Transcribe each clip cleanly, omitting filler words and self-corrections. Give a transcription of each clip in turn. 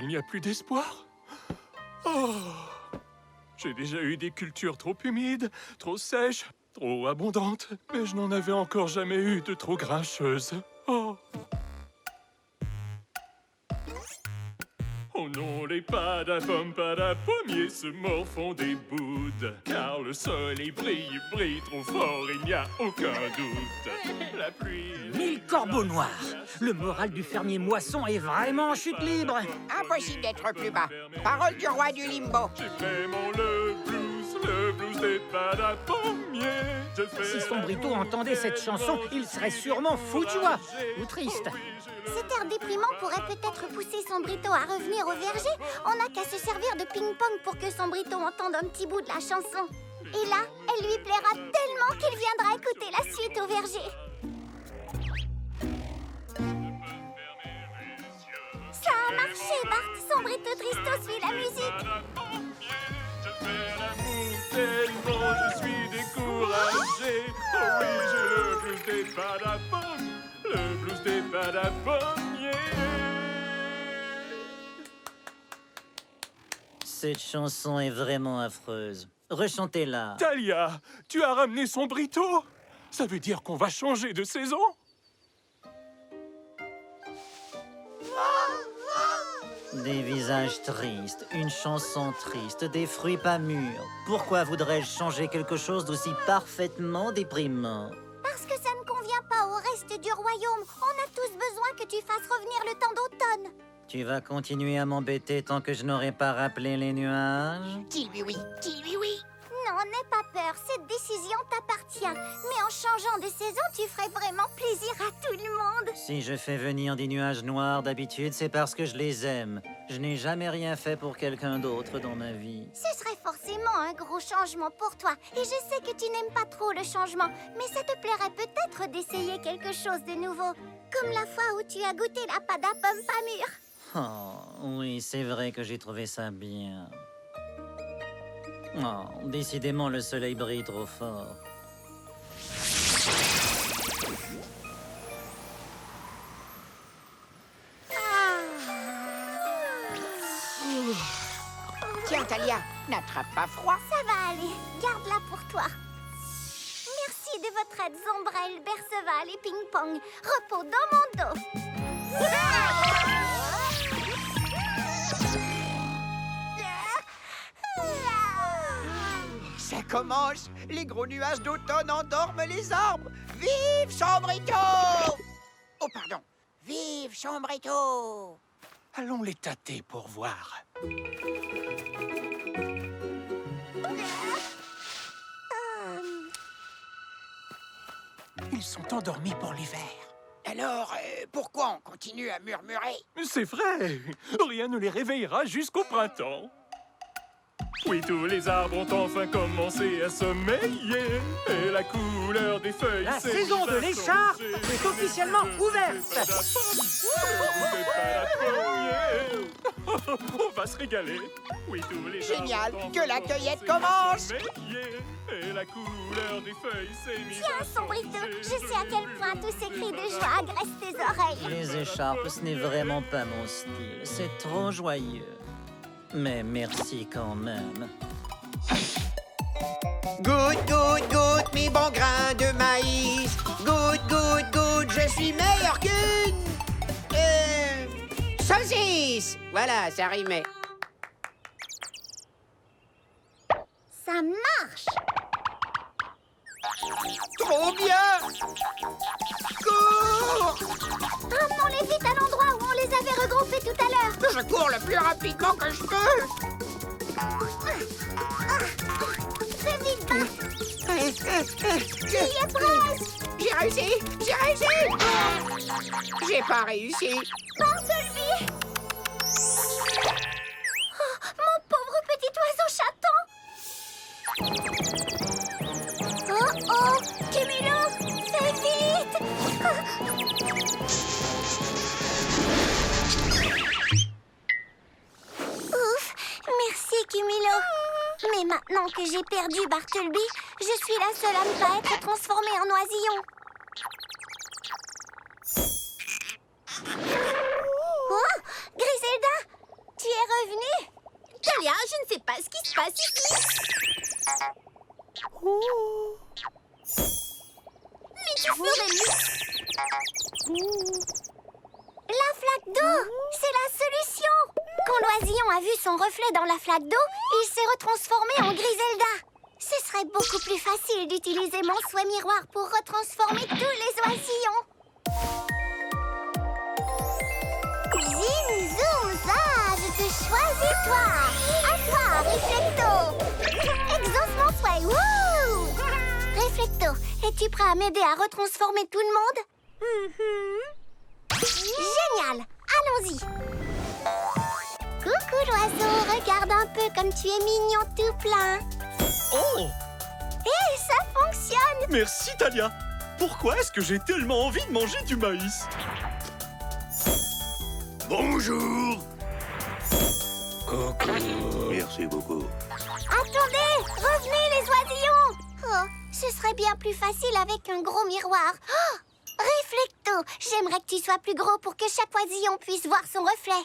il n'y a plus d'espoir. Oh. J'ai déjà eu des cultures trop humides, trop sèches, trop abondantes, mais je n'en avais encore jamais eu de trop grincheuses. Oh. Oh non, les pommiers se morfont des boudes, car le soleil brille, brille trop fort, il n'y a aucun doute. La pluie... 1000 corbeaux noirs. Le moral du fermier moisson est vraiment en chute libre. Impossible d'être plus bas. Parole du roi du limbo. J'ai vraiment le blues des pommiers. Si Sombrito entendait cette chanson, il serait sûrement fou de joie ou triste. Cet air déprimant pourrait peut-être pousser Sombrito à revenir au verger. On n'a qu'à se servir de ping-pong pour que Sombrito entende un petit bout de la chanson. Et là, elle lui plaira tellement qu'il viendra écouter la suite au verger. Ça a marché, Bart. Sombrito Tristo suit la musique. Tellement je suis découragé. Oh oui, j'ai le blues des padapommes. Le blues des padapommiers. Cette chanson est vraiment affreuse. Rechantez-la. Talia, tu as ramené Sombrito? Ça veut dire qu'on va changer de saison? Des visages tristes, une chanson triste, des fruits pas mûrs. Pourquoi voudrais-je changer quelque chose d'aussi parfaitement déprimant? Parce que ça ne convient pas au reste du royaume. On a tous besoin que tu fasses revenir le temps d'automne. Tu vas continuer à m'embêter tant que je n'aurai pas rappelé les nuages? Dis-lui oui, dis-lui oui. Non, n'aie pas peur, cette décision t'appartient. Mais en changeant de saison, tu ferais vraiment plaisir à tout le monde. Si je fais venir des nuages noirs d'habitude, c'est parce que je les aime. Je n'ai jamais rien fait pour quelqu'un d'autre dans ma vie. Ce serait forcément un gros changement pour toi. Et je sais que tu n'aimes pas trop le changement. Mais ça te plairait peut-être d'essayer quelque chose de nouveau. Comme la fois où tu as goûté la pâte à pommes pas mûre. Oh, oui, c'est vrai que j'ai trouvé ça bien. Oh, décidément, le soleil brille trop fort. Tiens, Talia, n'attrape pas froid. Ça va aller, garde-la pour toi. Merci de votre aide, Zombrelle, Berceval et Ping-Pong. Repos dans mon dos. Ça commence. Les gros nuages d'automne endorment les arbres. Vive Sombrito! Oh, pardon. Vive Sombrito! Allons les tâter pour voir. Ils sont endormis pour l'hiver. Alors, pourquoi on continue à murmurer? C'est vrai. Rien ne les réveillera jusqu'au printemps. Oui, tous les arbres ont enfin commencé à sommeiller. Et la couleur des feuilles... La saison de l'écharpe est officiellement ouverte. On va se régaler. Oui, tous les Génial, arbres ont que la enfin cueillette commencé à commence. sommeiller. Et la couleur des feuilles s'est mise Tiens, à Sombrito, changer. je sais à quel point tous ces cris de joie agressent tes oreilles. Les écharpes, ce n'est vraiment pas mon style. C'est trop joyeux. Mais merci quand même. Goutte, goutte, goutte, mes bons grains de maïs. Goutte, goutte, goutte, je suis meilleur qu'une... saucisse. Voilà, ça rimait. Ça marche. Trop bien! Cours! Ramenons-les vite à l'endroit où on les avait regroupés tout à l'heure. Je cours le plus rapidement que je peux. Très vite, Bart. Tu y es presque. J'ai réussi! J'ai réussi! J'ai pas réussi. Bartleby. Oh, mon pauvre petit oiseau chaton. Oh, oh, Kimilo, fais vite. Ouf, merci Kimilo. Mais maintenant que j'ai perdu Bartleby, je suis la seule à ne pas être transformée en oisillon. Oh, Griselda, Passe ici. Mais tu ferais mieux. La flaque d'eau, c'est la solution. Quand l'oisillon a vu son reflet dans la flaque d'eau, il s'est retransformé en Griselda. Ce serait beaucoup plus facile d'utiliser mon souhait miroir pour retransformer tous les oisillons. Zim, zoom, za, je te choisis toi. À toi, Reflecto. Exauce mon souhait, wouh! Reflecto, es-tu prêt à m'aider à retransformer tout le monde? Génial! Allons-y! Coucou l'oiseau, regarde un peu comme tu es mignon tout plein. Oh! Hé, ça fonctionne! Merci, Talia! Pourquoi est-ce que j'ai tellement envie de manger du maïs? Bonjour! Coucou. Merci beaucoup. Attendez! Revenez les oisillons! Oh, ce serait bien plus facile avec un gros miroir. Oh, Reflecto, j'aimerais que tu sois plus gros pour que chaque oisillon puisse voir son reflet.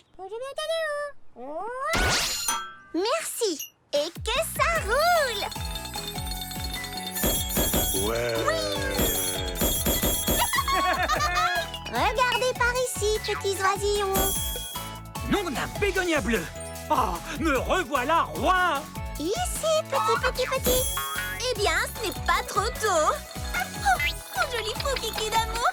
Merci! Et que ça roule! Ouais. Regardez par ici, petits oisillons. Nom d'un bégonia bleu. Oh, me revoilà roi. Ici, petit. Eh bien, ce n'est pas trop tôt. Oh, mon joli faux kiki d'amour.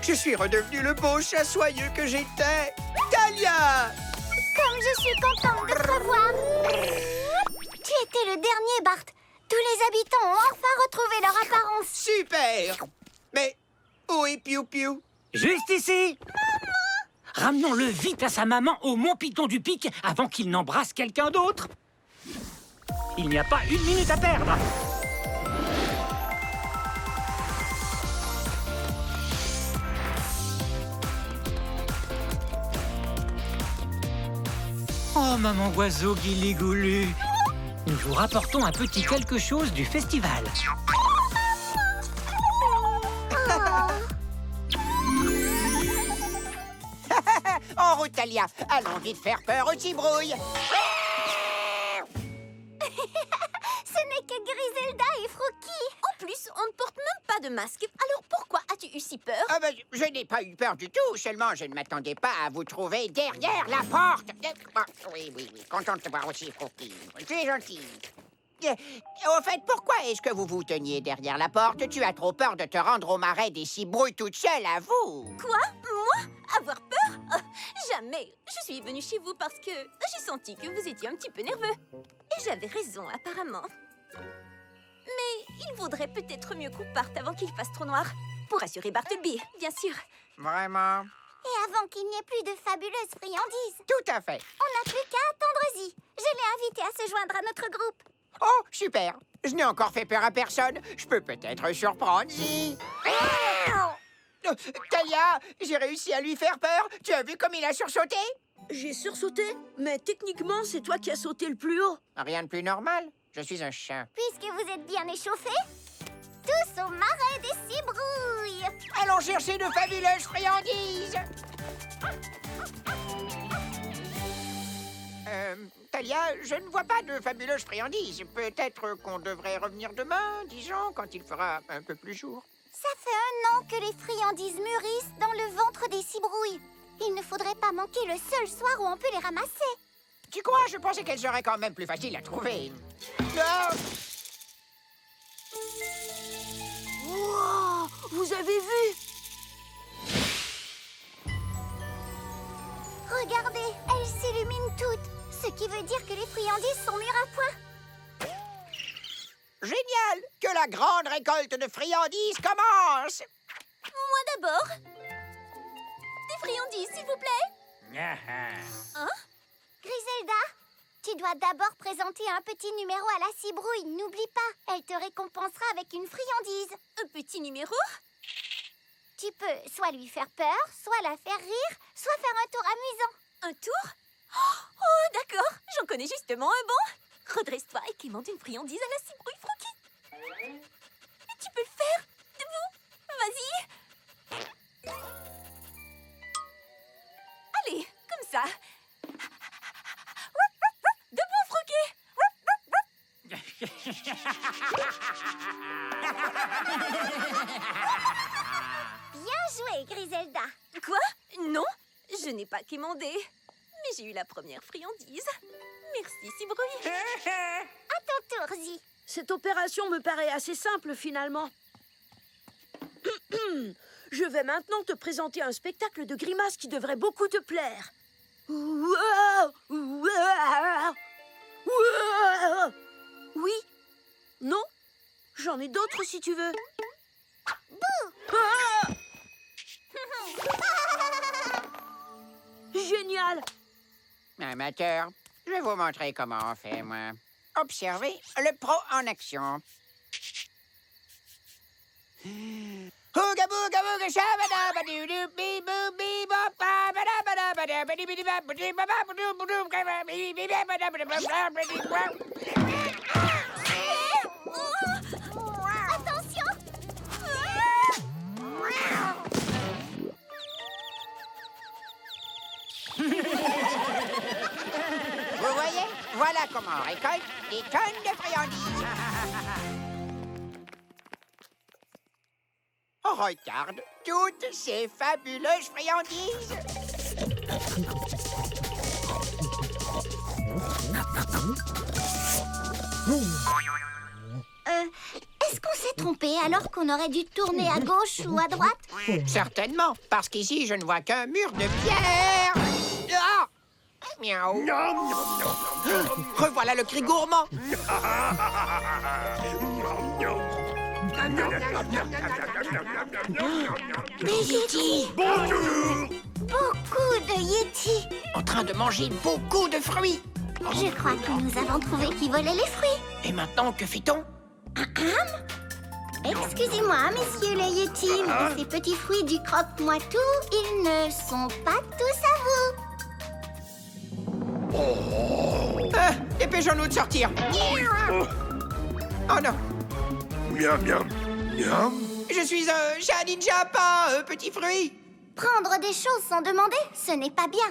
Je suis redevenu le beau chat soyeux que j'étais. Talia! Comme je suis contente de te revoir. Tu étais le dernier, Bart. Tous les habitants ont enfin retrouvé leur apparence. Super! Mais où est Piu Piu? Juste ici. Maman! Ramenons-le vite à sa maman au Mont Piton du Pic avant qu'il n'embrasse quelqu'un d'autre. Il n'y a pas une minute à perdre. Oh, maman oiseau guili-goulu. Nous vous rapportons un petit quelque chose du festival. En route, Talia. Allons vite faire peur aux cibrouilles. Ce n'est que Griselda et Froki. En plus, on ne porte même pas de masque. Alors pourquoi as-tu eu si peur? Ah ben, je n'ai pas eu peur du tout. Seulement, je ne m'attendais pas à vous trouver derrière la porte. Ah, oui. Content de te voir aussi, Froki. Tu es gentil. Au fait, pourquoi est-ce que vous vous teniez derrière la porte? Tu as trop peur de te rendre au marais des cibrouilles toute seule, à vous. Quoi? Moi? Avoir peur? Oh, jamais. Je suis venue chez vous parce que j'ai senti que vous étiez un petit peu nerveux. Et j'avais raison, apparemment. Mais il vaudrait peut-être mieux qu'on parte avant qu'il fasse trop noir. Pour assurer Bartleby, bien sûr. Vraiment? Et avant qu'il n'y ait plus de fabuleuses friandises. Tout à fait. On n'a plus qu'à attendre Zi. Je l'ai invité à se joindre à notre groupe. Oh, super. Je n'ai encore fait peur à personne. Je peux peut-être surprendre si... Talia, j'ai réussi à lui faire peur. Tu as vu comme il a sursauté? J'ai sursauté, mais techniquement, c'est toi qui as sauté le plus haut. Rien de plus normal. Je suis un chat. Puisque vous êtes bien échauffés, tous au marais des cibrouilles. Allons chercher de fabuleuses friandises. Talia, je ne vois pas de fabuleuses friandises. Peut-être qu'on devrait revenir demain, disons, quand il fera un peu plus jour. Ça fait 1 an que les friandises mûrissent dans le ventre des cibrouilles. Il ne faudrait pas manquer le seul soir où on peut les ramasser. Tu crois? Je pensais qu'elles seraient quand même plus faciles à trouver. Ah! Wow, vous avez vu? Regardez, elles s'illuminent toutes. Ce qui veut dire que les friandises sont mûres à point. Génial! Que la grande récolte de friandises commence! Moi d'abord. Des friandises, s'il vous plaît. Griselda, tu dois d'abord présenter un petit numéro à la cibrouille. N'oublie pas, elle te récompensera avec une friandise. Un petit numéro? Tu peux soit lui faire peur, soit la faire rire, soit faire un tour amusant. Un tour? Oh, d'accord. J'en connais justement un bon. Redresse-toi et quémande une friandise à la cibrouille Froki. Tu peux le faire, debout. Vas-y. Allez, comme ça. Bien joué, Griselda. Quoi? Non, je n'ai pas quémandé. Mais j'ai eu la première friandise. Merci, Cibrouille. À ton tour, Zi. Cette opération me paraît assez simple, finalement. Je vais maintenant te présenter un spectacle de grimaces qui devrait beaucoup te plaire. Oui? Non? J'en ai d'autres si tu veux. Ah! Génial! Amateur, je vais vous montrer comment on fait, moi. Observez le pro en action. Hooga booga booga shabada badoo doo bee boo bee bop ba ba da ba da ba da ba dee bee ba ba dee ba ba ba doo ba doo ba ba bee bee ba ba da ba da ba da ba dee ba. Attention! Vous voyez? Voilà comment on récolte des tonnes de friandises. Oh, regarde toutes ces fabuleuses friandises. Est-ce qu'on s'est trompé alors qu'on aurait dû tourner à gauche ou à droite? Certainement, parce qu'ici, je ne vois qu'un mur de pierre. Ah! Miaou. Revoilà le cri gourmand. Des yétis! Bonjour! Beaucoup de yétis! En train de manger beaucoup de fruits. Je crois que nous avons trouvé qui volait les fruits. Et maintenant, que fait-on? Excusez-moi, messieurs les yétis, mais ces petits fruits du croque-moi-tout, ils ne sont pas tous à vous. Ah, dépêchons-nous de sortir. Oh non, Miam, miam, miam. je suis un chat ninja, pas un petit fruit. Prendre des choses sans demander, ce n'est pas bien.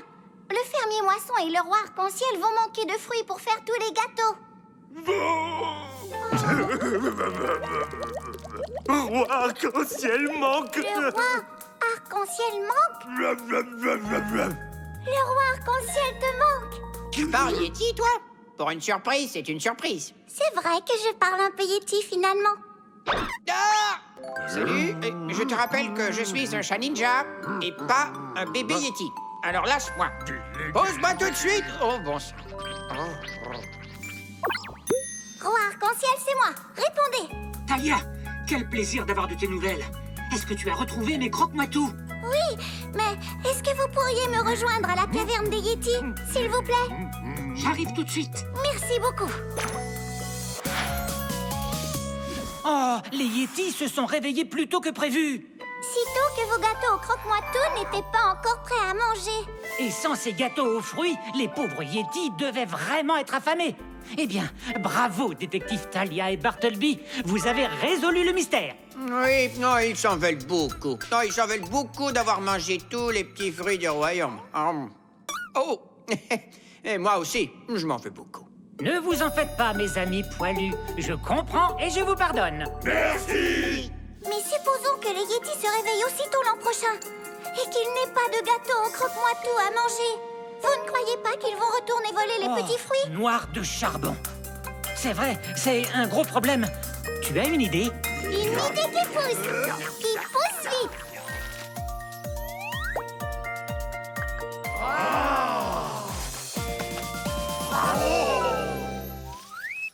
Le fermier moisson et le roi arc-en-ciel vont manquer de fruits pour faire tous les gâteaux. Roi arc-en-ciel manque Le roi arc-en-ciel manque? Le roi arc-en-ciel te manque? Tu parles Yeti, toi? Pour une surprise, c'est une surprise. C'est vrai que je parle un peu yéti finalement. Ah! Salut, je te rappelle que je suis un chat ninja et pas un bébé Yeti. Alors lâche-moi. Pose-moi tout de suite. Oh bon sang. Roi arc-en-ciel, c'est moi. Répondez. Talia, quel plaisir d'avoir de tes nouvelles. Est-ce que tu as retrouvé mes croque-moi-tout? Oui, mais est-ce que vous pourriez me rejoindre à la caverne des yétis, s'il vous plaît? J'arrive tout de suite. Merci beaucoup. Oh, les yétis se sont réveillés plus tôt que prévu. Sitôt que vos gâteaux au croque-moi-tout n'étaient pas encore prêts à manger. Et sans ces gâteaux aux fruits, les pauvres yétis devaient vraiment être affamés. Eh bien, bravo, détective Talia et Bartleby. Vous avez résolu le mystère. Oui, non, ils s'en veulent beaucoup. Non, ils s'en veulent beaucoup d'avoir mangé tous les petits fruits du royaume. Oh, et moi aussi, je m'en veux beaucoup. Ne vous en faites pas, mes amis poilus. Je comprends et je vous pardonne. Merci. Mais supposons que les yétis se réveillent aussitôt l'an prochain et qu'il n'ait pas de gâteau au croque-moi-tout à manger. Vous ne croyez pas qu'ils vont retourner voler les petits fruits? Noir de charbon. C'est vrai, c'est un gros problème. Tu as une idée? Une idée qui pousse vite.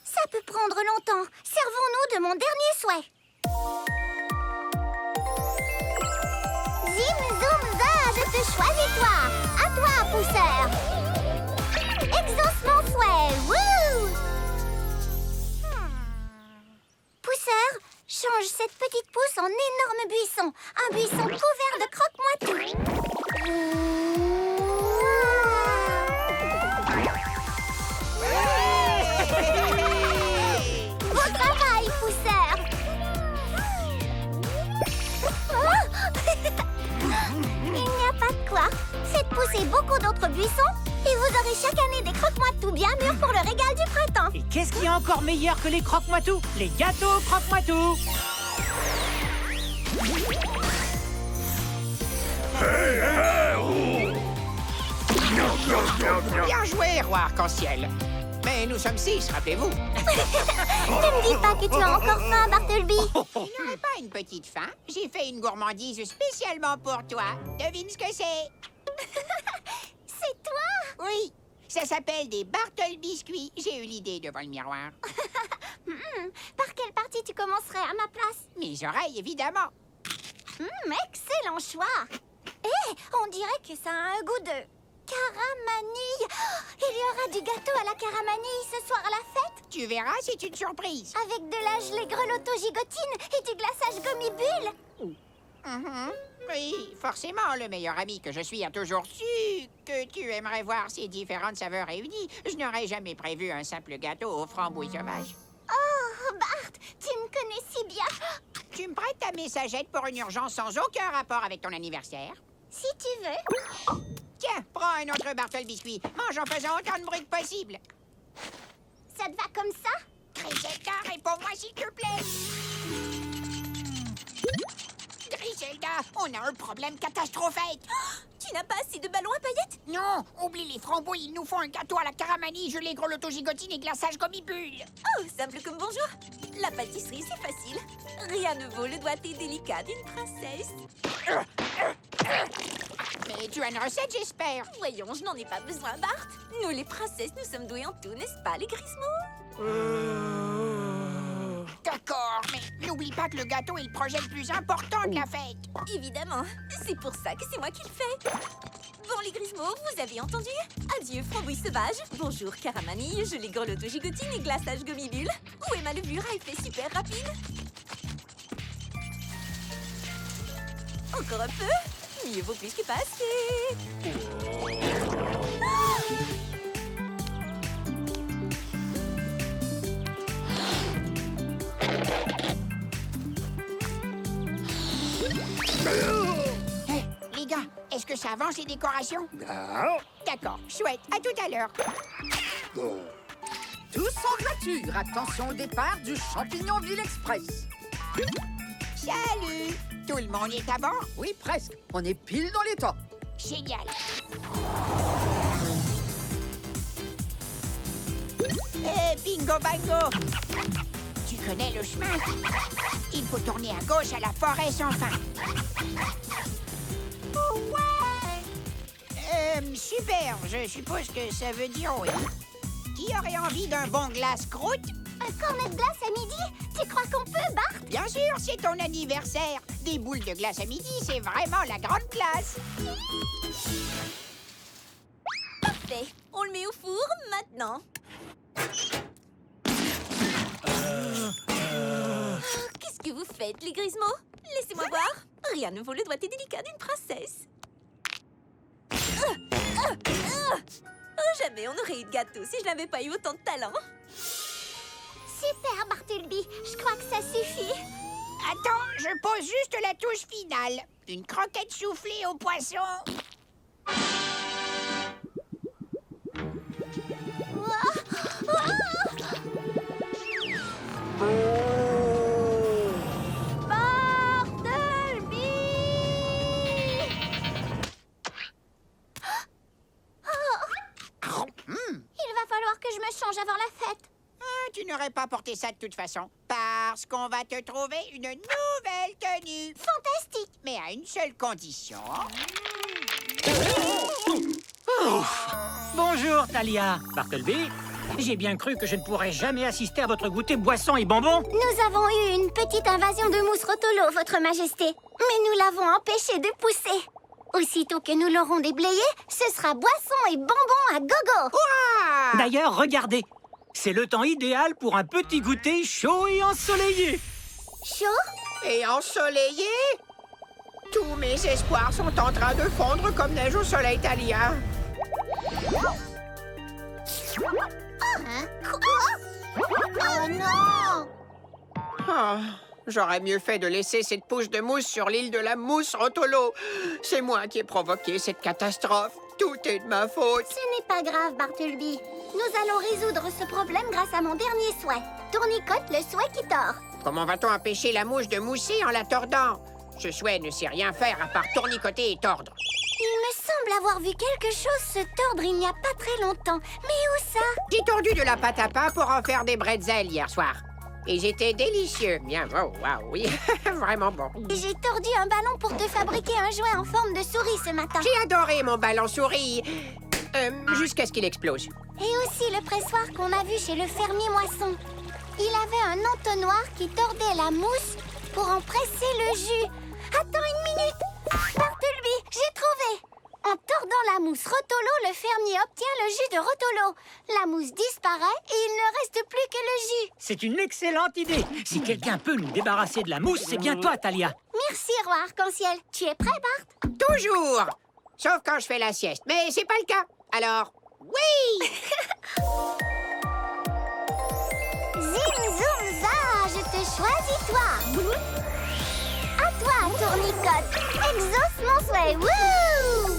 Ça peut prendre longtemps. Servons-nous de mon dernier souhait. Zim, zoom, zaz, choisis-toi. À toi, pousseur. Exauce mon souhait. Wouh! Pousseur, change cette petite pousse en énorme buisson. Un buisson couvert de croque-moi-tout. Bon travail, pousseur. Il n'y a pas de quoi. Faites pousser beaucoup d'autres buissons Et vous aurez chaque année des croque-moi tout bien mûrs pour le régal du printemps. Et qu'est-ce qui est encore meilleur que les croque-moi-tout? Les gâteaux croque-moi-tout. Bien joué, roi arc-en-ciel. Mais nous sommes 6, rappelez-vous. Tu me dis pas que tu as encore faim, Bartleby. Tu n'aurais pas une petite faim? J'ai fait une gourmandise spécialement pour toi. Devine ce que c'est? C'est toi? Oui, ça s'appelle des Bartle biscuits. J'ai eu l'idée devant le miroir. Par quelle partie tu commencerais à ma place? Mes oreilles, évidemment. Excellent choix. Eh, on dirait que ça a un goût de caramanille. Il y aura du gâteau à la caramanille ce soir à la fête, Tu verras, c'est une surprise. avec de la gelée grelottogigotine et du glaçage gommibule. Oui, forcément, le meilleur ami que je suis a toujours su que tu aimerais voir ces différentes saveurs réunies. Je n'aurais jamais prévu un simple gâteau aux framboises sauvages. Oh, Bart, tu me connais si bien. Tu me prêtes ta messagette pour une urgence sans aucun rapport avec ton anniversaire? Si tu veux. Tiens, prends un autre Bartle biscuit. Mange en faisant autant de bruit que possible. Ça te va comme ça? Griselda, réponds-moi s'il te plaît. Griselda, on a un problème catastrophique. Tu n'as pas assez de ballons à paillettes? Non, oublie les framboises, il nous faut un gâteau à la caramanille, gelée grelottogigotine et glaçage gommibule. Oh, simple comme bonjour. La pâtisserie, c'est facile. Rien ne vaut le doigté délicat d'une princesse. Mais tu as une recette, j'espère. Voyons, je n'en ai pas besoin, Bart. Nous, les princesses, nous sommes douées en tout, n'est-ce pas, les Grismos? D'accord, mais n'oublie pas que le gâteau est le projet le plus important de la fête. Évidemment, c'est pour ça que c'est moi qui le fais. Bon, les Grismos, vous avez entendu? Adieu, framboise sauvage. Bonjour, caramanille, gelée grelottogigotine et glaçage gommibule. Où est ma levure à effet super rapide? Encore un peu? Mieux vaut plus que pas assez. Hé, les gars, est-ce que ça avance les décorations? Non. D'accord, chouette, à tout à l'heure. Tous en voiture, attention au départ du Champignonville Express. Salut! Tout le monde est à bord? Oui, presque. On est pile dans les temps. Génial. Bingo bango! Tu connais le chemin? Il faut tourner à gauche à la forêt sans fin. Super, je suppose que ça veut dire oui. Qui aurait envie d'un bon glace croûte? Un cornet de glace à midi? Tu crois qu'on peut, Bart? Bien sûr, c'est ton anniversaire. Des boules de glace à midi, c'est vraiment la grande classe. Parfait. On le met au four maintenant. Qu'est-ce que vous faites, les Grismos? Laissez-moi voir. Rien ne vaut le doigté délicat d'une princesse. Oh, jamais on aurait eu de gâteau si je n'avais pas eu autant de talent. Super, Bartleby. Je crois que ça suffit. Attends, je pose juste la touche finale. Une croquette soufflée au poisson. Bartleby! Il va falloir que je me change avant la fête. Tu n'aurais pas porté ça de toute façon. Parce qu'on va te trouver une nouvelle tenue. Fantastique! Mais à une seule condition. Bonjour, Talia. Bartleby, j'ai bien cru que je ne pourrais jamais assister à votre goûter boisson et bonbons. Nous avons eu une petite invasion de mousse rotolo, Votre Majesté. Mais nous l'avons empêché de pousser. Aussitôt que nous l'aurons déblayé, ce sera boisson et bonbons à gogo. D'ailleurs, regardez. C'est le temps idéal pour un petit goûter chaud et ensoleillé. Chaud? Et ensoleillé? Tous mes espoirs sont en train de fondre comme neige au soleil, Talia. Oh non! Ah, j'aurais mieux fait de laisser cette pousse de mousse sur l'île de la mousse Rotolo. C'est moi qui ai provoqué cette catastrophe. Tout est de ma faute. Ce n'est pas grave, Bartleby. Nous allons résoudre ce problème grâce à mon dernier souhait. Tournicote, le souhait qui tord. Comment va-t-on empêcher la mouche de mousser en la tordant? Ce souhait ne sait rien faire à part tournicoter et tordre. Il me semble avoir vu quelque chose se tordre il n'y a pas très longtemps. Mais où ça? J'ai tordu de la pâte à pain pour en faire des bretzels hier soir. Ils étaient délicieux. Bien, oh, waouh, oui, vraiment bon. J'ai tordu un ballon pour te fabriquer un jouet en forme de souris ce matin. J'ai adoré mon ballon souris. Jusqu'à ce qu'il explose. Et aussi le pressoir qu'on a vu chez le fermier Moisson. Il avait un entonnoir qui tordait la mousse pour en presser le jus. Attends une minute. Bartleby, j'ai trouvé. En tordant la mousse Rotolo, le fermier obtient le jus de Rotolo. La mousse disparaît et il ne reste plus que le jus. C'est une excellente idée. Si quelqu'un peut nous débarrasser de la mousse, c'est bien toi, Talia. Merci, roi arc-en-ciel. Tu es prêt, Bart? Toujours. Sauf quand je fais la sieste. Mais c'est pas le cas. Alors, oui. Zim, zoum, za, je te choisis, toi. À toi, Tournicote. Exauce mon souhait. Wouh!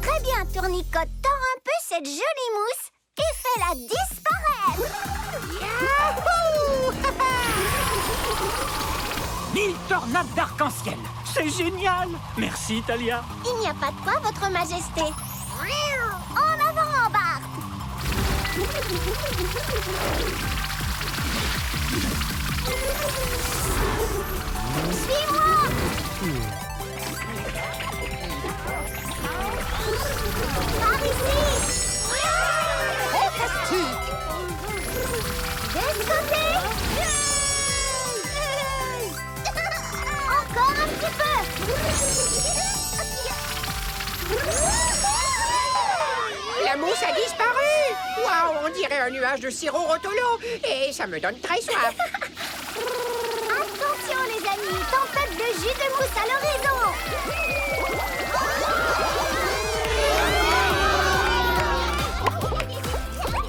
Très bien, Tournicote. Tord un peu cette jolie mousse et fais-la disparaître. Yahoo! 1000 tornades d'arc-en-ciel. C'est génial. Merci, Talia. Il n'y a pas de quoi, votre majesté. En avant, Bart. Suis-moi. Par ici. Fantastique! De ce côté. Encore un petit peu. La mousse a disparu. Waouh, on dirait un nuage de sirop Rotolo. Et ça me donne très soif. Attention, les amis. Tempête de jus de mousse à l'horizon.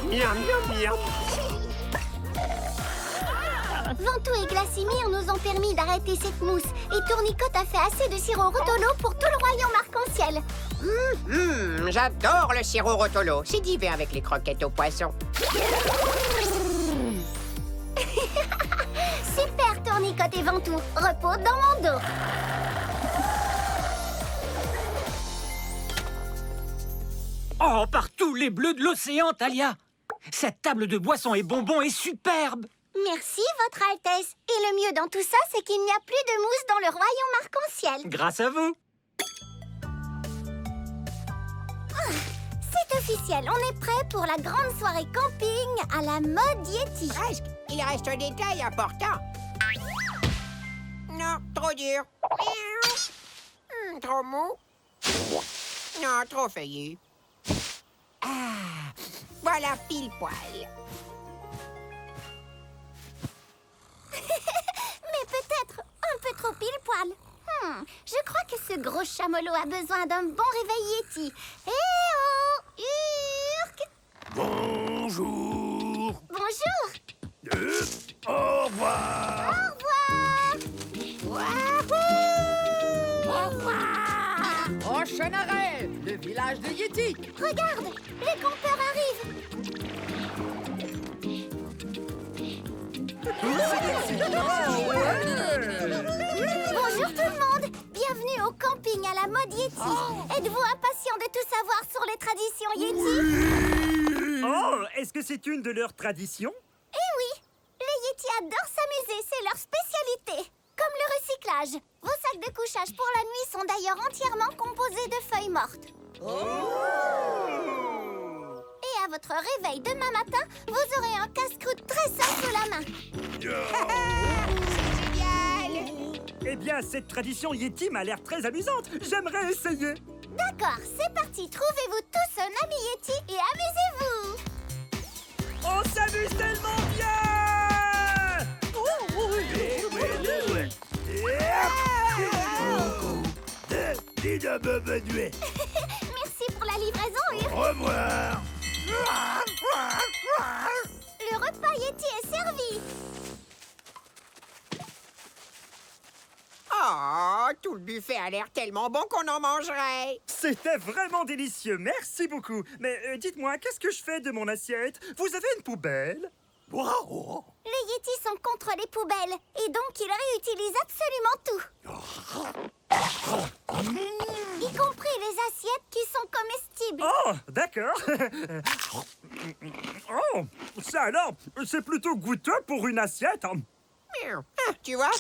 Miam, miam, miam. Ventou et Glacimir nous ont permis d'arrêter cette mousse. Et Tournicote a fait assez de sirop Rotolo pour tout le royaume arc-en-ciel. J'adore le sirop Rotolo. C'est divin avec les croquettes aux poissons. Super, Tournicote et Ventou. Repose dans mon dos. Oh, par tous les bleus de l'océan, Talia. Cette table de boissons et bonbons est superbe. Merci, Votre Altesse. Et le mieux dans tout ça, c'est qu'il n'y a plus de mousse dans le royaume arc-en-ciel. Grâce à vous. C'est officiel, on est prêt pour la grande soirée camping à la mode Yeti. Presque. Il reste un détail important. Non, trop dur. Trop mou. Non, trop feuillu. Ah, voilà pile poil. Mais peut-être un peu trop pile-poil. Je crois que ce gros chamelot a besoin d'un bon réveil Yeti. Eh oh, Urk! Bonjour. Bonjour. Au revoir. Au revoir. Au revoir! Prochain arrêt, le village de Yeti. Regarde, les campeurs arrivent. Bonjour tout le monde. Bienvenue au camping à la mode Yeti. Êtes-vous impatient de tout savoir sur les traditions Yeti? Oh, est-ce que c'est une de leurs traditions? Eh oui, les Yeti adorent s'amuser, c'est leur spécialité. Comme le recyclage. Vos sacs de couchage pour la nuit sont d'ailleurs entièrement composés de feuilles mortes. Et à votre réveil demain matin, vous aurez un casse-croûte très simple sous la main. C'est génial. Eh bien, cette tradition Yeti m'a l'air très amusante. J'aimerais essayer. D'accord, c'est parti. Trouvez-vous tous un ami Yeti et amusez-vous. On s'amuse tellement bien! Merci pour la livraison, Urk. Au revoir. Le repas Yeti est servi. Oh, tout le buffet a l'air tellement bon qu'on en mangerait. C'était vraiment délicieux, merci beaucoup. Mais dites-moi, qu'est-ce que je fais de mon assiette? Vous avez une poubelle? Wow. Les Yetis sont contre les poubelles et donc ils réutilisent absolument tout. Y compris les assiettes qui sont comestibles. Oh, d'accord. Oh, ça alors, c'est plutôt goûteux pour une assiette. Ah, tu vois?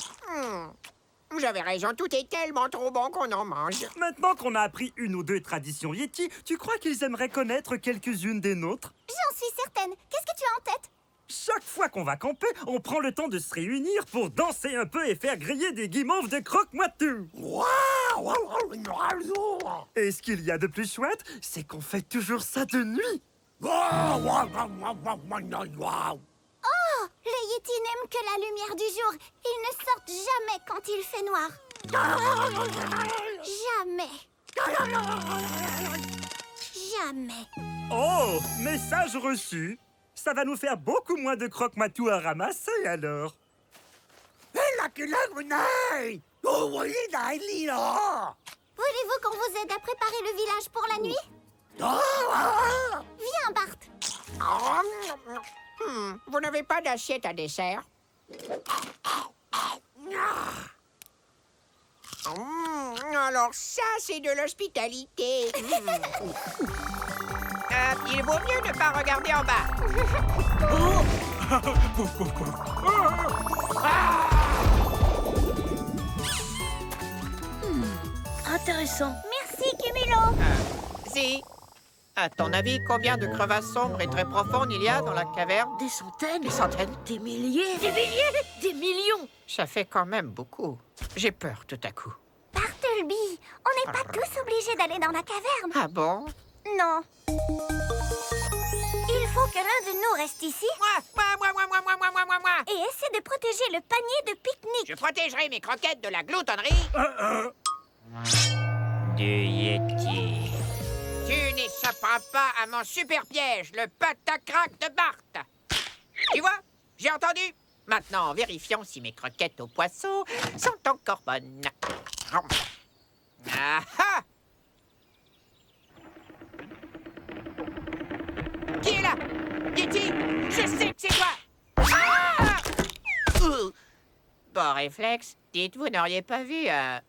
J'avais raison, tout est tellement trop bon qu'on en mange. Maintenant qu'on a appris une ou deux traditions Yeti, tu crois qu'ils aimeraient connaître quelques-unes des nôtres? J'en suis certaine. Qu'est-ce que tu as en tête? Chaque fois qu'on va camper, on prend le temps de se réunir pour danser un peu et faire griller des guimauves de croque-moitou. Et ce qu'il y a de plus chouette, c'est qu'on fait toujours ça de nuit. Oh, les Yetis n'aiment que la lumière du jour. Ils ne sortent jamais quand il fait noir. Jamais. Oh, message reçu. Ça va nous faire beaucoup moins de croque-matou à ramasser, alors. Voulez-vous qu'on vous aide à préparer le village pour la nuit? Viens, Bart. Vous n'avez pas d'assiette à dessert? Alors ça, c'est de l'hospitalité. Il vaut mieux ne pas regarder en bas. Intéressant. Merci, Cumulo. Si. À ton avis, combien de crevasses sombres et très profondes il y a dans la caverne? Des centaines. Des centaines? Des milliers. Des milliers. Des millions. Ça fait quand même beaucoup. J'ai peur tout à coup. Bartleby, on n'est pas tous obligés d'aller dans la caverne. Ah bon? Non. Il faut que l'un de nous reste ici Moi. et essaie de protéger le panier de pique-nique. Je protégerai mes croquettes de la gloutonnerie. Du Yeti. Tu n'échapperas pas à mon super piège, le patacrac de Bart. Tu vois? J'ai entendu. Maintenant, vérifions si mes croquettes aux poissons sont encore bonnes. Ah ah! Qui est là? Yeti, je sais que c'est toi! Ah! Bon réflexe, dites, vous n'auriez pas vu Yeti!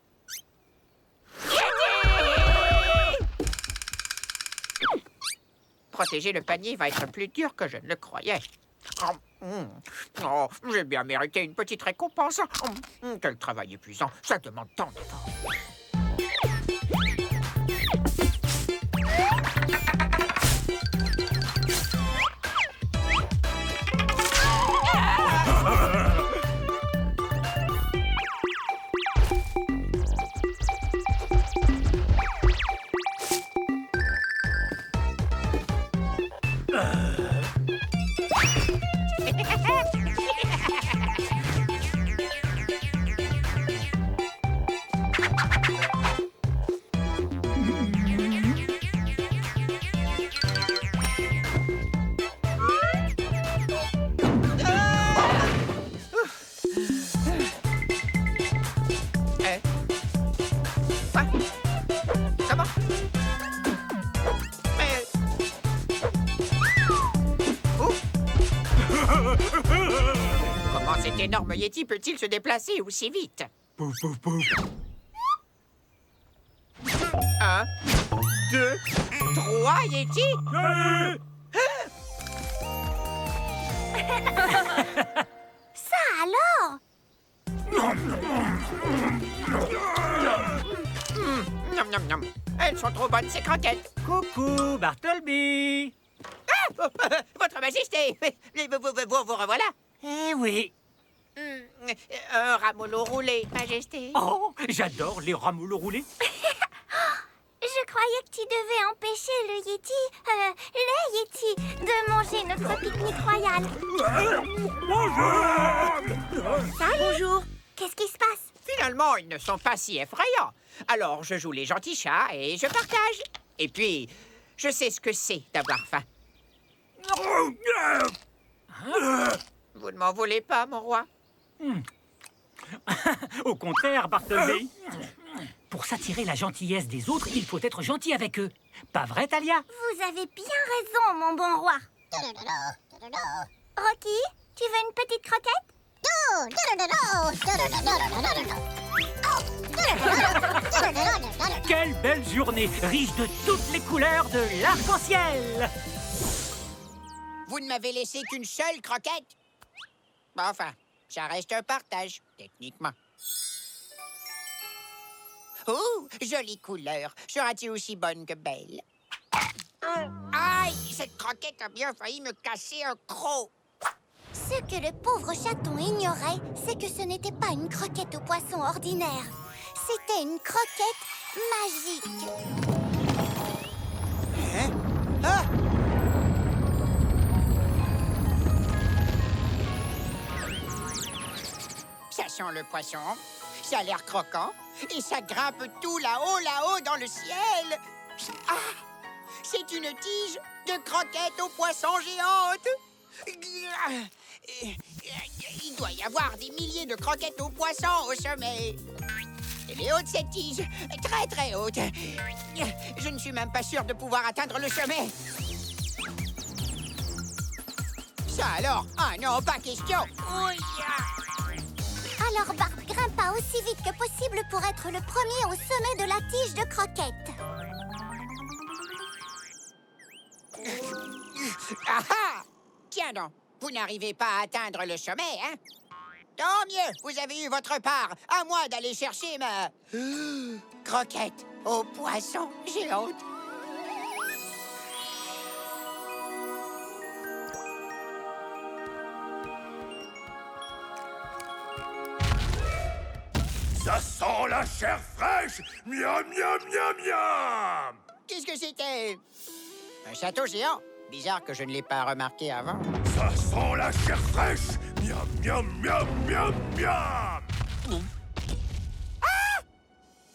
Protéger le panier va être plus dur que je ne le croyais. Oh, j'ai bien mérité une petite récompense. Quel travail épuisant, ça demande tant d'efforts. Comment cet énorme Yeti peut-il se déplacer aussi vite? Pouf, pouf, pouf. 1, 2, 3 Yeti? Ça alors? Nom, nom, nom. Elles sont trop bonnes, ces croquettes. Coucou, Bartleby. Ah, Votre Majesté, vous revoilà. Eh oui. Un ramollo roulé, Majesté. Oh, j'adore les ramollos roulés. Je croyais que tu devais empêcher le Yeti, les Yetis, de manger notre pique-nique royal. Bonjour. Qu'est-ce qui se passe? Finalement, ils ne sont pas si effrayants. Alors, je joue les gentils chats et je partage. Et puis, je sais ce que c'est d'avoir faim. Vous ne m'en voulez pas, mon roi? Au contraire, Bartleby. Pour s'attirer la gentillesse des autres, il faut être gentil avec eux. Pas vrai, Talia? Vous avez bien raison, mon bon roi. Rocky, tu veux une petite croquette? Quelle belle journée, riche de toutes les couleurs de l'arc-en-ciel! Vous ne m'avez laissé qu'une seule croquette. Bon, enfin, ça reste un partage, techniquement. Oh, jolie couleur. Sera-t-il aussi bonne que belle? Aïe, cette croquette a bien failli me casser un croc. Ce que le pauvre chaton ignorait, c'est que ce n'était pas une croquette au poisson ordinaire. C'était une croquette magique. Hein? Ah! Ça sent le poisson, ça a l'air croquant, et ça grimpe tout là-haut dans le ciel. Ah! C'est une tige de croquettes au poisson géante. Il doit y avoir des milliers de croquettes au poisson au sommet. Elle est haute, cette tige. Très, très haute. Je ne suis même pas sûr de pouvoir atteindre le sommet. Ça alors? Ah non, pas question. Alors Bart grimpa aussi vite que possible pour être le premier au sommet de la tige de croquettes. Ah ah! Tiens donc, vous n'arrivez pas à atteindre le sommet, hein? Tant mieux, vous avez eu votre part. À moi d'aller chercher ma... croquette au poisson géante. Ça sent la chair fraîche. Miam, miam, miam, miam. Qu'est-ce que c'était? Un château géant? Bizarre que je ne l'ai pas remarqué avant. Ça sent la chair fraîche. Miam, miam, miam, miam, miam. Ah!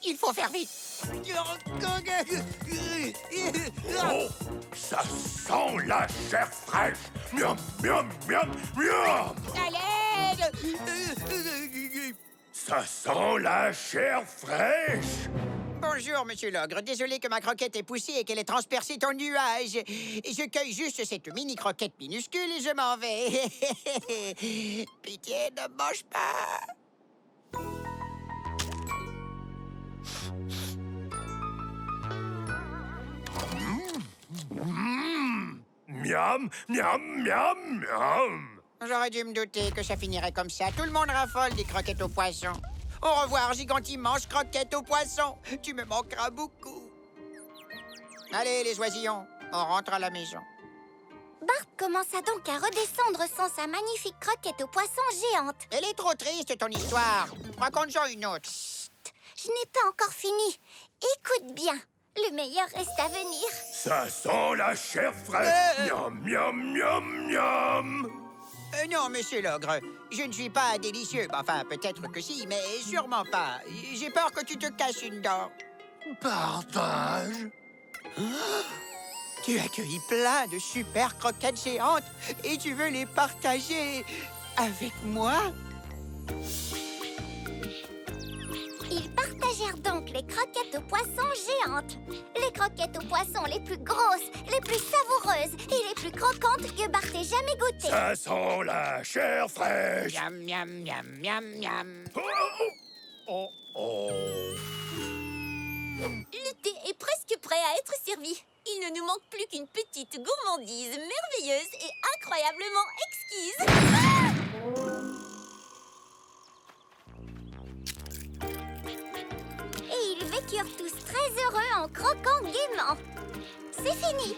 Il faut faire vite. Oh, ça sent la chair fraîche. Miam, miam, miam, miam. À l'aide! Ça sent la chair fraîche. Bonjour, Monsieur l'ogre. Désolé que ma croquette ait poussé et qu'elle ait transpercé ton nuage. Je cueille juste cette mini-croquette minuscule et je m'en vais. Pitié, ne mange pas. Miam, miam, miam, miam. J'aurais dû me douter que ça finirait comme ça. Tout le monde raffole des croquettes au poisson. Au revoir, gigante immense croquette au poisson. Tu me manqueras beaucoup. Allez, les oisillons, on rentre à la maison. Bart commença donc à redescendre sans sa magnifique croquette au poisson géante. Elle est trop triste, ton histoire. Raconte-en une autre. Chut, je n'ai pas encore fini. Écoute bien, le meilleur reste à venir. Ça sent la chair fraîche. Miam, miam, miam, miam. Non, monsieur l'ogre, je ne suis pas délicieux. Enfin, peut-être que si, mais sûrement pas. J'ai peur que tu te casses une dent. Partage. Tu as cueilli plein de super croquettes géantes et tu veux les partager avec moi? Ils partagèrent donc les croquettes au poisson géantes. Les croquettes au poisson les plus grosses, les plus savoureuses et les plus croquantes que Bart ait jamais goûtées. Ça sent la chair fraîche. Miam, miam, miam, miam, miam. Oh, oh. Le thé est presque prêt à être servi. Il ne nous manque plus qu'une petite gourmandise merveilleuse et incroyablement exquise. Ah! Et ils vécurent tous très heureux en croquant gaiement. C'est fini.